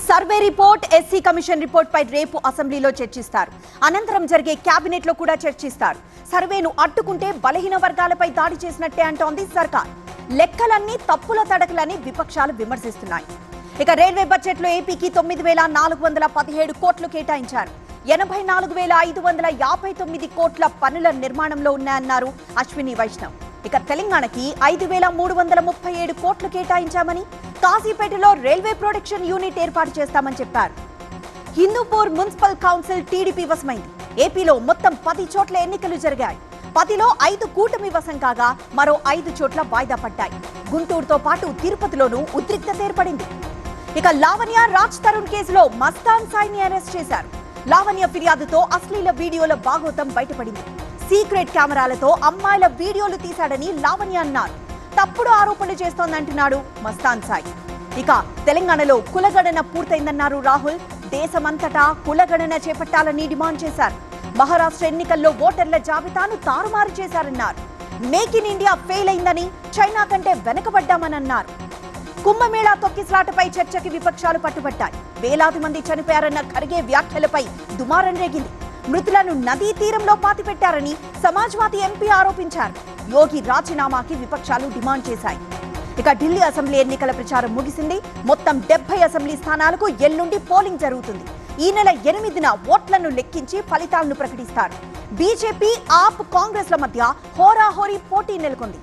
Survey report SC commission report పై రేపు అసెంబ్లీలో చర్చిస్తారు. అనంతరం జరిగే కేబినెట్ లో కూడా చర్చిస్తారు. సర్వేను అడ్డుకుంటే బలహీన వర్గాలపై దాడి చేసినట్టే అంటోంది సర్కార్. లెక్కలన్నీ తప్పుల తడకలని విపక్షాలు విమర్శిస్తున్నాయి. ఇక రైల్వే బడ్జెట్ లో ఏపీకి 9,417 కోట్లు కేటాయించారు. 84,559 కోట్ల పనుల నిర్మాణంలో ఉన్నాయన్నారు అశ్విని వైష్ణవ్. ఇక తెలంగాణకి 5,337 కోట్లు కేటాయించామని, కాజీపేటలో రైల్వే ప్రొడక్షన్ యూనిట్ ఏర్పాటు చేస్తామని చెప్పారు. హిందూపూర్ మున్సిపల్ కౌన్సిల్ టీడీపీ వశమైంది. ఏపీలో మొత్తం 10 చోట్ల ఎన్నికలు జరిగాయి. 10లో 5 కూటమి వశం కాగా మరో 5 చోట్ల వాయిదా పడ్డాయి. గుంటూరుతో పాటు తిరుపతిలోనూ ఉద్రిక్తత ఏర్పడింది. ఇక లావణ్య రాజ్ తరుణ్ కేసులో మస్తాన్ సాయిని అరెస్ట్ చేశారు. లావణ్య ఫిర్యాదుతో అశ్లీల వీడియోల భాగోతం బయటపడింది. సీక్రెట్ కెమెరాలతో అమ్మాయిల వీడియోలు తీశాడని లావణ్య అన్నారు. తప్పుడు ఆరోపణలు చేస్తోందంటున్నాడు మస్తాన్ సాయి. ఇక తెలంగాణలో కులగణన పూర్తయిందన్నారు రాహుల్. దేశమంతటా కులగణన చేపట్టాలని డిమాండ్ చేశారు. మహారాష్ట్ర ఎన్నికల్లో ఓటర్ల జాబితాను తారుమారు చేశారన్నారు. మేక్ ఇన్ ఇండియా ఫెయిల్ అయిందని, చైనా కంటే వెనకబడ్డామని అన్నారు. కుంభమేళా తొక్కిసలాటపై చర్చకి విపక్షాలు పట్టుబట్టాయి. వేలాది మంది చనిపోయారన్న ఖర్గే వ్యాఖ్యలపై దుమారం రేగింది. మృతులను నదీ తీరంలో పాతిపెట్టారని సమాజ్వాదీ ఎంపీ ఆరోపించారు. యోగి రాజీనామాకి విపక్షాలు డిమాండ్ చేశాయి. ఇక ఢిల్లీ అసెంబ్లీ ఎన్నికల ప్రచారం ముగిసింది. మొత్తం 70 అసెంబ్లీ స్థానాలకు ఎల్లుండి పోలింగ్ జరుగుతుంది. ఈ నెల 8న ఓట్లను లెక్కించి ఫలితాలను ప్రకటిస్తారు. బీజేపీ, ఆప్, కాంగ్రెస్ల మధ్య హోరాహోరీ పోటీ నెలకొంది.